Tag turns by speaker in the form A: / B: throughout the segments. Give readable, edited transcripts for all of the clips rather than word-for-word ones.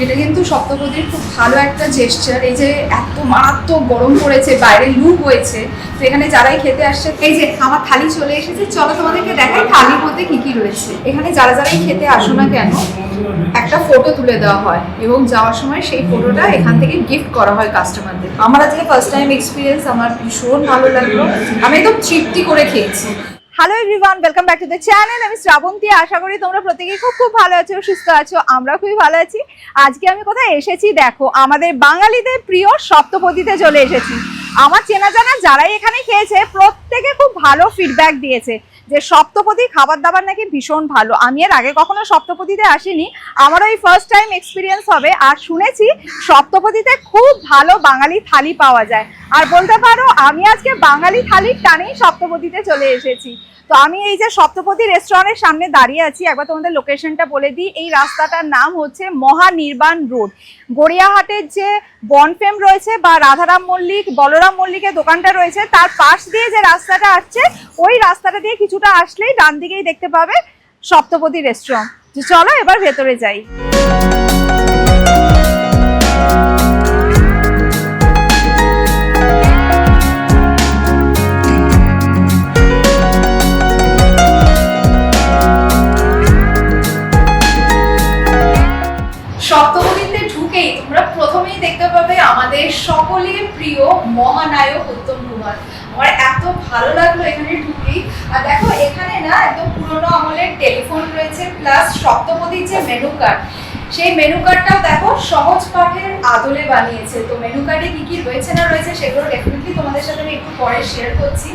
A: এটা কিন্তু সপ্তপদীর খুব ভালো একটা জেস্চার। এই যে এত মারাত্মক গরম পড়েছে, বাইরে লু হয়েছে, তো এখানে যারাই খেতে আসছে, এই যে আমার থালি চলে এসেছে। চলো তোমাদেরকে দেখাই থালির মধ্যে কি কি রয়েছে। এখানে যারাই খেতে আসো না কেন একটা ফটো তুলে দেওয়া হয় এবং যাওয়ার সময় সেই ফটোটা এখান থেকে গিফট করা হয় কাস্টমারদের। আমার আজকে ফার্স্ট টাইম এক্সপিরিয়েন্স, আমার ভীষণ ভালো লাগলো। আমি একদম তৃপ্তি করে খেয়েছি। Hello everyone, welcome back to the channel. আমি শ্রাবন্তী। আশা করি তোমরা প্রত্যেকেই খুব ভালো আছো, সুস্থ আছো। আমরা খুবই ভালো আছি। আজকে আমি কোথায় এসেছি দেখো, আমাদের বাঙালিদের প্রিয় সপ্তপদীতে চলে এসেছি। আমার চেনা জানা যারাই এখানে খেয়েছে প্রত্যেকে খুব ভালো ফিডব্যাক দিয়েছে যে সপ্তপদী খাবার দাবার নাকি ভীষণ ভালো। আমি এর আগে কখনো সপ্তপদীতে আসিনি, আমারও এই ফার্স্ট টাইম এক্সপিরিয়েন্স হবে। আর শুনেছি সপ্তপদীতে খুব ভালো বাঙালি থালি পাওয়া যায়। আর বলতে পারো আমি আজকে বাঙালি থালির টানেই সপ্তপদীতে চলে এসেছি। তো আমি এই যে সপ্তপদী রেস্টুরেন্টের সামনে দাঁড়িয়ে আছি, একবার তোমাদের লোকেশনটা বলে দিই। এই রাস্তাটার নাম হচ্ছে মহানির্বাণ রোড। গড়িয়াহাটের যে বনফেম রয়েছে বা রাধারাম মল্লিক, বলরাম মল্লিকের দোকানটা রয়েছে, তার পাশ দিয়ে যে রাস্তাটা আসছে, ওই রাস্তাটা দিয়ে কিছুটা আসলেই ডান দিকেই দেখতে পাবে সপ্তপদী রেস্টুরেন্ট। তো চলো এবার ভেতরে যাই। সপ্তপদীতে ঢুকেই তোমরা প্রথমেই দেখতে পাবে আমাদের সকলের প্রিয় মহানায়ক উত্তম কুমার। আমার এত ভালো লাগলো এখানে ঢুকেই। আর দেখো এখানে না একদম পুরোনো আমলের টেলিফোন রয়েছে, প্লাস সপ্তপদীর যে মেনু কার্ড, সেই মেনু কার্ডটাও দেখো সহজ পাঠের আদলে বানিয়েছে। তো মেনু কার্ডে কি কি রয়েছে না রয়েছে সেগুলো ডেফিনেটলি তোমাদের সাথে আমি একটু পরে শেয়ার করছি।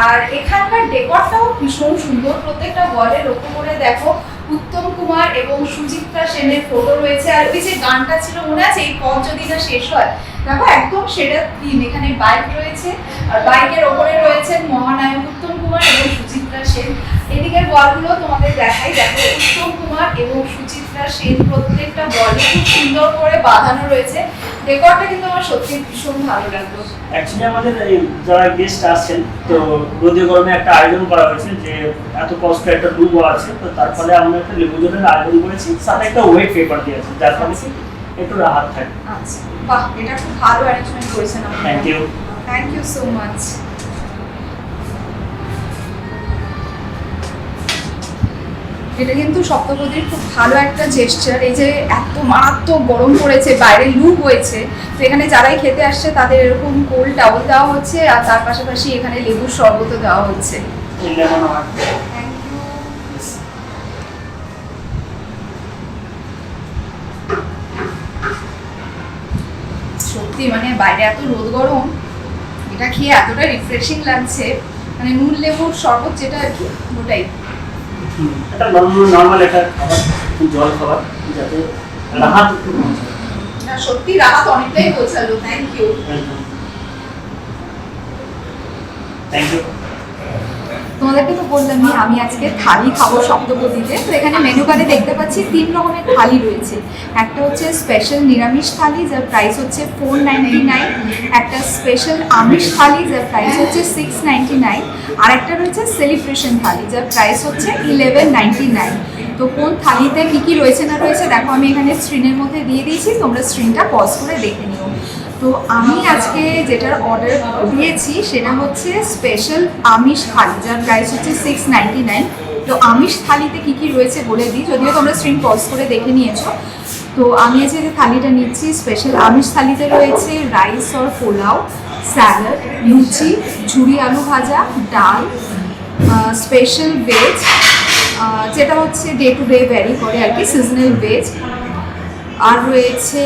A: আর এখানকার ডেকরটাও ভীষণ সুন্দর। প্রত্যেকটা ওয়ালে লক্ষ্য করে দেখো উত্তম কুমার এবং সুচিত্রা সেনের ফটো রয়েছে। আর ওই যে গানটা ছিল মনে আছে, এই পথ যদি না শেষ হয়, দেখো একদম সেটা থিম। এখানে বাইক রয়েছে আর বাইকের ওপরে রয়েছেন মহানায়ক উত্তম কুমার এবং সুচিত্রা সেন। এদিকের বলগুলো তোমাদের দেখাই। দেখো উত্তম কুমার এবং সুচিত্রা সেন প্রত্যেকটা বলে খুব সুন্দর করে বাঁধানো রয়েছে। ডেকরটা কিন্তু আমার সত্যি ভীষণ ভালো লাগলো।
B: অ্যাকচুয়ালি আমাদের যারা গেস্ট আসছেন, তো রোদে গরমে একটা আয়োজন করা হয়েছে যে এত কষ্ট একটা ডুব আছে, তো তার ফলে আমরা একটা লেবু জলের আয়োজন করেছি, সাথে একটা ওয়েট পেপার দিয়েছি যার ফলে একটু রাহাত থাকে।
A: আচ্ছা, বাহ, এটা খুব ভালো অ্যারেঞ্জমেন্ট করেছেন আপনারা।
B: Thank you
A: so much. এটা কিন্তু সপ্তপদীর খুব ভালো একটা জেস্চার। এই যে এত মারাত্মক গরম পড়েছে, বাইরে লু হয়েছে, তো এখানে যারাই খেতে আসছে তাদের এরকম কোল্ড টাওয়েল দেওয়া হচ্ছে, আর তার পাশাপাশি এখানে লেবুর শরবতও দেওয়া হচ্ছে। সত্যি মানে বাইরে এত রোদ গরম, এটা খেয়ে এতটা রিফ্রেশিং লাগছে। মানে নুন লেবুর শরবত যেটা আর কি, ওটাই
B: এটা নরমাল একটা খাবার, জল খাবার, যাতে রাহাত একটু পৌঁছায়।
A: না সত্যি রাহাত অনেকটাই পৌঁছালো। Thank you. তোমাদেরকে তো বললামই আমি আজকে থালি খাবো সপ্তপদীতে। তো এখানে মেনু কার্ডে দেখতে পাচ্ছি 3 রকমের থালি রয়েছে। একটা হচ্ছে স্পেশাল নিরামিষ থালি, যার প্রাইস হচ্ছে 499। একটা স্পেশাল আমিষ থালি, যার প্রাইস হচ্ছে 699। আর একটা রয়েছে সেলিব্রেশন থালি, যার প্রাইস হচ্ছে 1199। তো কোন থালিতে কি কি রয়েছে না রয়েছে দেখো, আমি এখানে স্ক্রিনের মধ্যে দিয়ে দিয়েছি, তোমরা স্ক্রিনটা পজ করে দেখে নিও। তো আমি আজকে যেটার অর্ডার দিয়েছি সেটা হচ্ছে স্পেশাল আমিষ থালি, যার প্রাইস হচ্ছে 699। তো আমিষ থালিতে কি কি রয়েছে বলে দিই, যদিও তোমরা স্ক্রিন পজ করে দেখে নিয়েছো। তো আমি যে থালিটা নিচ্ছি, স্পেশাল আমিষ থালিতে রয়েছে রাইস আর পোলাও, স্যালাড, লুচি, ঝুরি আলু ভাজা, ডাল, স্পেশাল ভেজ, যেটা হচ্ছে ডে টু ডে ভ্যারি করে আর কি, সিজনাল ভেজ। আর রয়েছে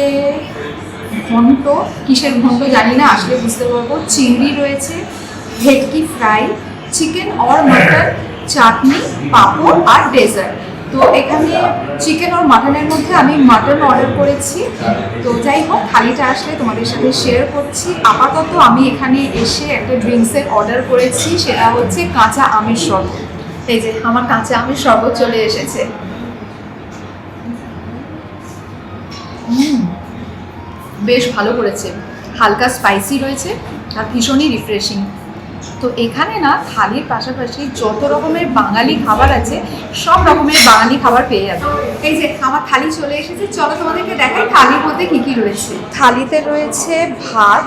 A: ঘন্ট, কিসের ঘন্ট জানি না, আসলে বুঝতে পারবো। চিংড়ি রয়েছে, ভেটকি fry, chicken or mutton, chutney, papad আর ডেজার্ট। তো এখানে চিকেন আর মাটনের মধ্যে আমি মাটন অর্ডার করেছি। তো যাই হোক, থালিটা আসলে তোমাদের সাথে শেয়ার করছি। আপাতত আমি এখানে এসে একটা ড্রিঙ্কসের অর্ডার করেছি, সেটা হচ্ছে কাঁচা আমের শরবত। এই যে আমার কাঁচা আমের শরবত চলে এসেছে। বেশ ভালো করেছে, হালকা স্পাইসি রয়েছে আর ভীষণই রিফ্রেশিং। তো এখানে না থালির পাশাপাশি যত রকমের বাঙালি খাবার আছে সব রকমের বাঙালি খাবার পেয়ে যাবে। এই যে আমার থালি চলে এসেছে, চলো তোমাদেরকে দেখাই থালির মধ্যে কি কি রয়েছে। থালিতে রয়েছে ভাত,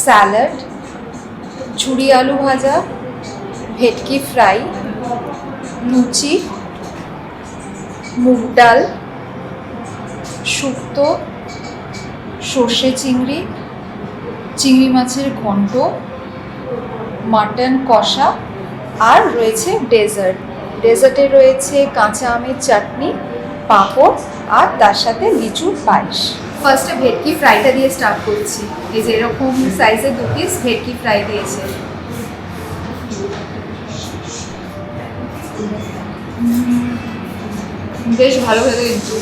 A: স্যালাড, ঝুরি আলু ভাজা, ভেটকি ফ্রাই, লুচি, মুগ ডাল, শুক্তো, সর্ষে চিংড়ি, চিংড়ি মাছের ঘন্ট, মাটন কষা, আর রয়েছে ডেজার্টে রয়েছে কাঁচা আমের চাটনি, পাঁপড়, আর তার সাথে লিচুর পায়েস। ফার্স্টে ভেটকি ফ্রাইটা দিয়ে স্টার্ট করছি। এই যে এরকম সাইজের 2 পিস ভেটকি ফ্রাই দিয়েছে। বেশ ভালো হয়ে কিন্তু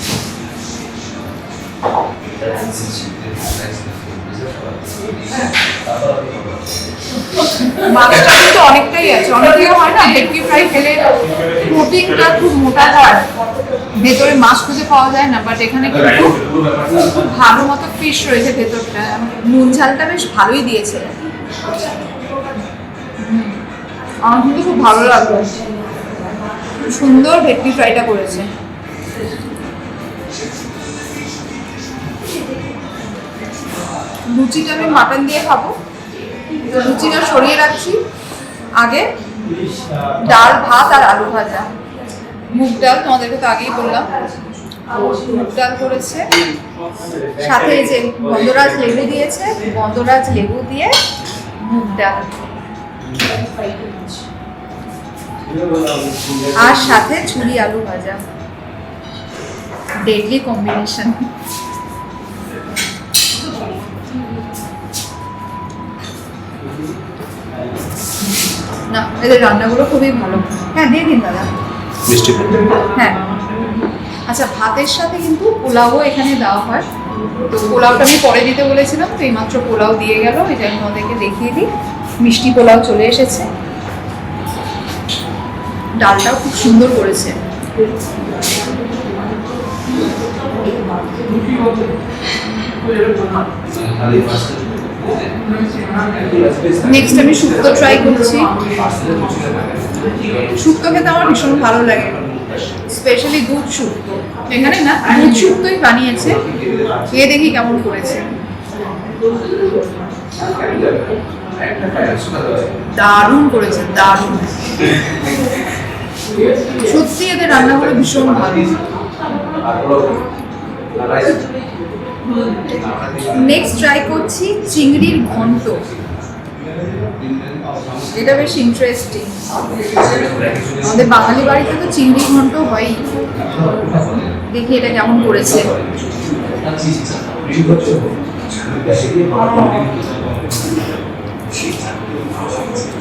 A: মাছটা কিন্তু অনেকটাই আছে, অনেকেই হয় না ভেটকি ফ্রাই খেলে প্রোটিনটা খুব মোটা হয়, ভেতরে মাছ খুঁজে পাওয়া যায় না, বাট এখানে কিন্তু খুব ভালো মতো ফিশ রয়েছে ভেতরটা। নুন ঝালটা বেশ ভালোই দিয়েছে, আমার কিন্তু খুব ভালো লাগলো। সুন্দর ভেটকি ফ্রাইটা করেছে। লুচিটা আমি মাটন দিয়ে খাবো, লুচিটা সরিয়ে রাখছি। আগে ডাল, ভাত আর আলু ভাজা, মুগ ডাল তোমাদেরকে তো আগেই বললাম, মুগ ডাল করেছে, সাথে এই যে গন্ধরাজ লেবু দিয়েছে, গন্ধরাজ লেবু দিয়ে মুগ ডাল, আর সাথে ঝুরি আলু ভাজা। Deadly combination. না, এদের রান্নাগুলো খুবই ভালো। হ্যাঁ, দিয়ে দিন দাদা।
C: মিষ্টি
A: হ্যাঁ, আচ্ছা, ভাতের সাথে কিন্তু পোলাও এখানে দেওয়া হয়। তো পোলাওটা আমি পরে দিতে বলেছিলাম, তো এইমাত্র পোলাও দিয়ে গেল। এটা আমি তোমাদেরকে দেখিয়ে দিই। মিষ্টি পোলাও চলে এসেছে। ডালটাও খুব সুন্দর করেছে। নেক্সট আমি শুক্তো ট্রাই করছি। শুক্তো খেতে আমার ভীষণ ভালো লাগে, স্পেশালি দুধ শুক্তো। এখানে না দুধ শুক্তোই বানিয়েছে, খেয়ে দেখি কেমন করেছে। দারুণ করেছে, দারুণ। সত্যি এদের রান্নাগুলো ভীষণ ভালো। নেক্সট ট্রাই করছি চিংড়ির ঘন্ট। এটা বেশ ইন্টারেস্টিং। আমাদের বাঙালি বাড়িতে তো চিংড়ি ঘন্ট হয়ই। দেখি এটা কেমন করেছে।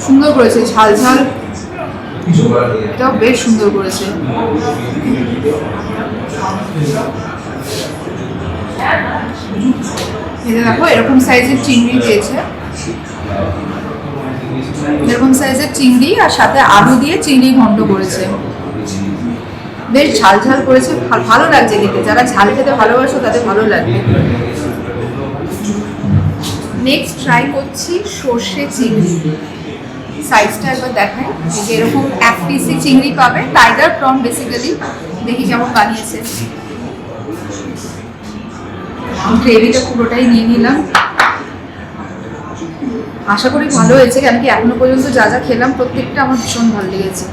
A: সুন্দর করেছে, ঝাল ঝাল, এটাও বেশ সুন্দর করেছে। এটা দেখো এরকম সাইজের চিংড়ি দিয়েছে, এরকম সাইজের চিংড়ি, আর সাথে আলু দিয়ে চিংড়ি ঘন্ট করেছে। বেশ ঝাল ঝাল করেছে, ভালো লাগছে দেখতে। যারা ঝাল খেতে ভালোবাসো তাদের ভালো লাগবে। নেক্সট ট্রাই করছি সর্ষে চিংড়ি। সাইজটা একবার দেখাই। যে এরকম 1 পিসি চিংড়ি পাবে, টাইগার প্রন বেসিক্যালি। দেখি কেমন বানিয়েছে। গ্রেভিটা পুরোটাই নিয়ে নিলাম। আশা করি ভালো হয়েছে, কেন কি এখনো পর্যন্ত যা যা খেলাম প্রত্যেকটা আমার ভীষণ ভালো লেগেছে।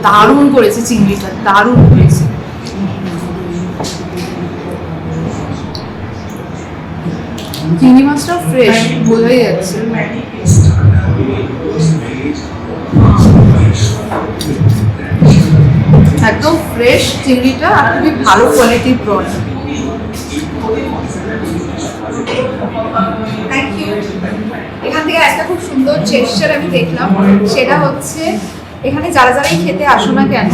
A: দারুণ করেছে চিংড়িটা, দারুণ করেছে। চিংড়ি মাছটা ফ্রেশ, বোঝাই যাচ্ছে। একদম ফ্রেশ চিংড়িটা, আর খুবই ভালো কোয়ালিটির প্রন। Thank you. এখান থেকে একটা খুব সুন্দর জেস্চার আমি দেখলাম, সেটা হচ্ছে এখানে যারা যারাই খেতে আসো না কেন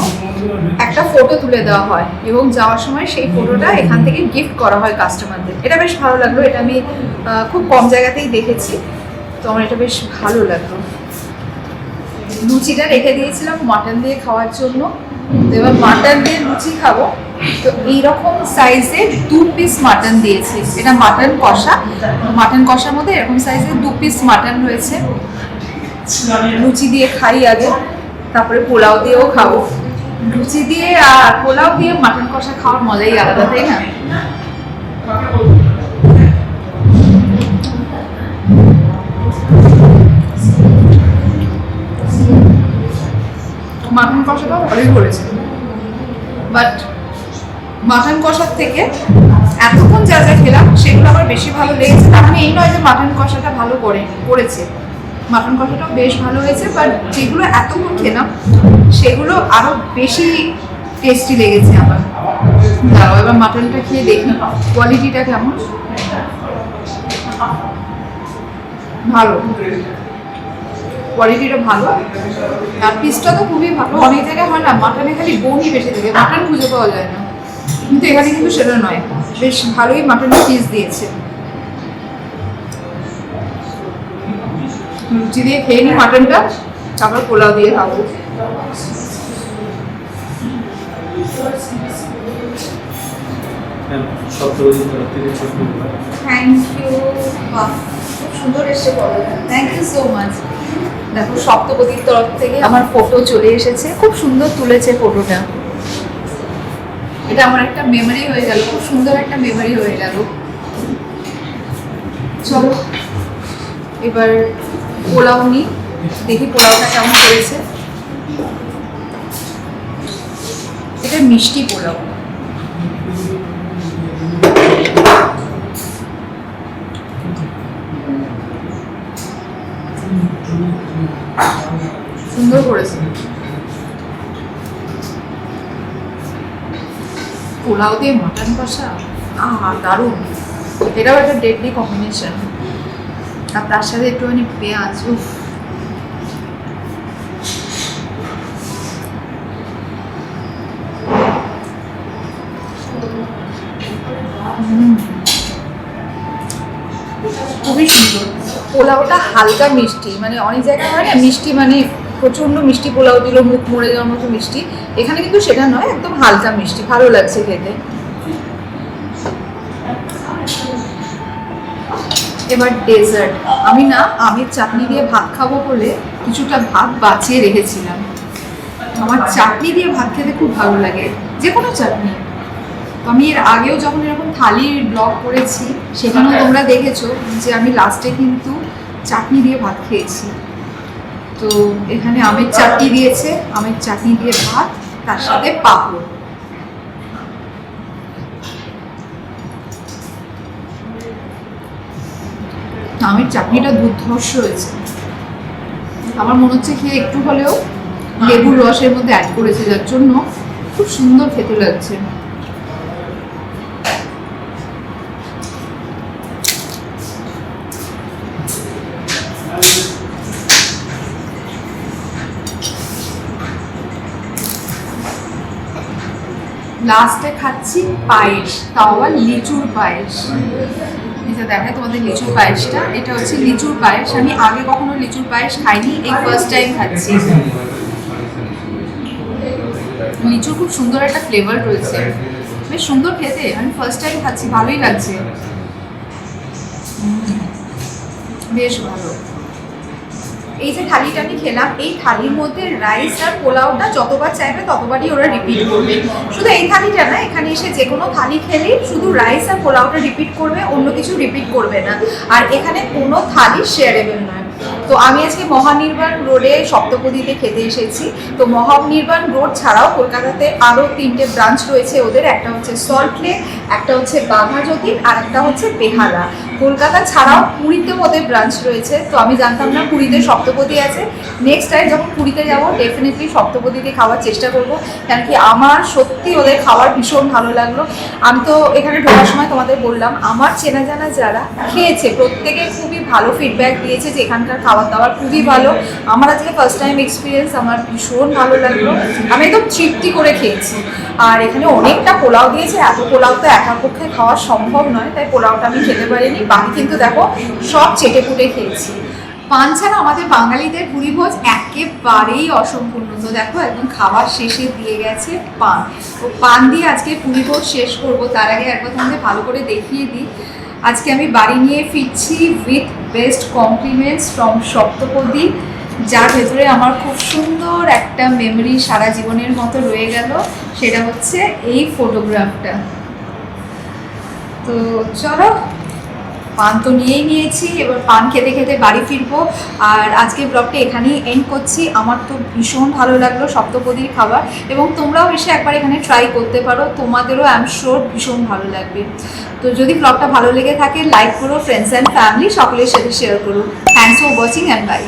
A: একটা ফটো তুলে দেওয়া হয়, এবং যাওয়ার সময় সেই ফটোটা এখান থেকে গিফট করা হয় কাস্টমারদের। এটা বেশ ভালো লাগলো। এটা আমি খুব কম জায়গাতেই দেখেছি, তো আমার এটা বেশ ভালো লাগলো। লুচিটা রেখে দিয়েছিলাম মাটন দিয়ে খাওয়ার জন্য, এবার মাটন দিয়ে লুচি খাবো। তো এইরকম সাইজের 2 পিস মাটন দিয়েছে, এটা মাটন কষা। মাটন কষার মধ্যে এরকম সাইজের 2 পিস মাটন রয়েছে। লুচি দিয়ে খাই আগে, তারপরে পোলাও দিয়েও খাবো। লুচি দিয়ে আর পোলাও দিয়ে মাটন কষা খাওয়ার মজাই আলাদা, তাই না? মাটন কষাটাও ভালোই করেছে, বাট মাটন কষার থেকে এতক্ষণ যা যা খেলাম সেগুলো আমার বেশি ভালো লেগেছে। তার মানে এই নয় যে মাটন কষাটা ভালো করেছে, মাটন কষাটাও বেশ ভালো হয়েছে, বাট যেগুলো এতক্ষণ খেলাম সেগুলো আরো বেশি টেস্টি লেগেছে আমার। দাঁড়াও এবার মাটনটা খেয়ে দেখি কোয়ালিটিটা কেমন। ভালো, কোয়ালিটিটা ভালো, আর পিসটা তো খুবই ভালো। অনেক জায়গায় হয় না মাটনে খালি বোনই বেশি থাকে, মাটন খুঁজে পাওয়া যায় না, কিন্তু এখানে কিন্তু সেটা নয়, বেশ ভালোই মাটনের পিস দিয়েছে। লুচি দিয়ে খেয়ে নিই মাটনটা, তারপর পোলাও দিয়ে খাবো। থ্যাংক ইউ, বাহ খুব সুন্দর এসছে পোলাওটা, থ্যাংক ইউ সো মাচ। দেখো সপ্তপদীর তরফ থেকে আমার ফটো চলে এসেছে, খুব সুন্দর তুলেছে ফটোটা। এটা আমার একটা মেমোরি হয়ে গেল, খুব সুন্দর একটা মেমোরি হয়ে গেল। চলো এবার পোলাও নিই, দেখি পোলাওটা কেমন হয়েছে। এটা মিষ্টি পোলাও, সুন্দর করেছে। পোলাও দিয়ে মাটন কষা, দারুণ। এটাও একটা ডেডলি কম্বিনেশন, আর তার সাথে একটুখানি পেঁয়াজ। উফ, খুবই সুন্দর। পোলাওটা হালকা মিষ্টি, মানে অনেক জায়গায় হয় না মিষ্টি মানে প্রচন্ড মিষ্টি পোলাও দিল, মুখ মরে যাওয়ার মতো মিষ্টি। এখানে কিন্তু সেটা নয়, একদম হালকা মিষ্টি, ভালো লাগছে খেতে। এবার ডেজার্ট। আমি না আমের চাটনি দিয়ে ভাত খাবো বলে কিছুটা ভাত বাঁচিয়ে রেখেছিলাম। আমার চাটনি দিয়ে ভাত খেতে খুব ভালো লাগে, যে কোনো চাটনি। তো আমি এর আগেও যখন এরকম থালির ব্লগ করেছি সেখানেও তোমরা দেখেছো যে আমি লাস্টে কিন্তু চাটনি দিয়ে ভাত খেয়েছি। তো এখানে আমের চাটনি দিয়েছে, আমের চাটনি দিয়ে ভাত, তার সাথে পাঁপড়। আমের চাটনিটা দুর্ধর্ষ হয়েছে, আমার মনে হচ্ছে খেয়ে একটু হলেও লেবুর রসের মধ্যে অ্যাড করেছে, যার জন্য খুব সুন্দর খেতে লাগছে। লাস্টে খাচ্ছি পায়েস, তাও আবার লিচুর পায়েস। এটা দেখায় তোমাদের লিচুর পায়েসটা, এটা হচ্ছে লিচুর পায়েস। আমি আগে কখনো লিচুর পায়েস খাইনি, এই ফার্স্ট টাইম খাচ্ছি। লিচুর খুব সুন্দর একটা ফ্লেভার রয়েছে, বেশ সুন্দর খেতে। আমি ফার্স্ট টাইম খাচ্ছি, ভালোই লাগছে, বেশ ভালো। এই যে থালিটা আমি খেলাম, এই থালির মধ্যে রাইস আর পোলাওটা যতবার চাইবে ততবারই ওরা রিপিট করবে। শুধু এই থালিটা না, এখানে এসে যে কোনো থালি খেলেই শুধু রাইস আর পোলাওটা রিপিট করবে, অন্য কিছু রিপিট করবে না। আর এখানে কোনো থালি শেয়ারেবল নয়। তো আমি আজকে মহানির্বাণ রোডে সপ্তপদীতে খেতে এসেছি। তো মহানির্বাণ রোড ছাড়াও কলকাতাতে আরও 3টে ব্রাঞ্চ রয়েছে ওদের, একটা হচ্ছে সল্টলেক, একটা হচ্ছে বাঘাযতীন, আর একটা হচ্ছে বেহালা। কলকাতা ছাড়াও পুরীতেও ওদের ব্রাঞ্চ রয়েছে। তো আমি জানতাম না পুরীতে সপ্তপদী আছে। নেক্সট টাইম যখন পুরীতে যাব ডেফিনেটলি সপ্তপদীতে খাওয়ার চেষ্টা করব, কারণ কি আমার সত্যি ওদের খাবার ভীষণ ভালো লাগলো। আমি তো এখানে ঢোকার সময় তোমাদের বললাম, আমার চেনা জানা যারা খেয়েছে প্রত্যেকে খুবই ভালো ফিডব্যাক দিয়েছে যে এখানকার খাবার দাবার খুবই ভালো। আমার আজকে ফার্স্ট টাইম এক্সপিরিয়েন্স, আমার ভীষণ ভালো লাগলো। আমি একদম তৃপ্তি করে খেয়েছি। আর এখানে অনেকটা পোলাও দিয়েছে, এত পোলাও তো একার পক্ষে খাওয়া সম্ভব নয়, তাই পোলাওটা আমি খেতে পারিনি। বাকি কিন্তু দেখো সব চেটে পুটে খেয়েছি। পান ছাড়া আমাদের বাঙালিদের পুরীভোজ একেবারেই অসম্পূর্ণ। তো দেখো একদম খাবার শেষে দিয়ে গেছে পান। তো পান দিয়ে আজকে পুরীভোজ শেষ করব। তার আগে একবার তোমাদের ভালো করে দেখিয়ে দিই, আজকে আমি বাড়ি নিয়ে ফিরছি with best compliments from Saptapadi, যার ভেতরে আমার খুব সুন্দর একটা মেমরি সারা জীবনের মতো রয়ে গেল। সেটা হচ্ছে এই ফটোগ্রাফটা। তো চলো, পান তো নিয়েই নিয়েছি, এবার পান খেতে খেতে বাড়ি ফিরবো। আর আজকের ব্লগটা এখানেই এন্ড করছি। আমার তো ভীষণ ভালো লাগলো সপ্তপদীর খাবার, এবং তোমরাও এসে একবার এখানে ট্রাই করতে পারো, তোমাদেরও আই এম শিওর ভীষণ ভালো লাগবে। তো যদি ব্লগটা ভালো লেগে থাকে লাইক করো, ফ্রেন্ডস অ্যান্ড ফ্যামিলি সকলের সাথে শেয়ার করো। Thanks for watching and by.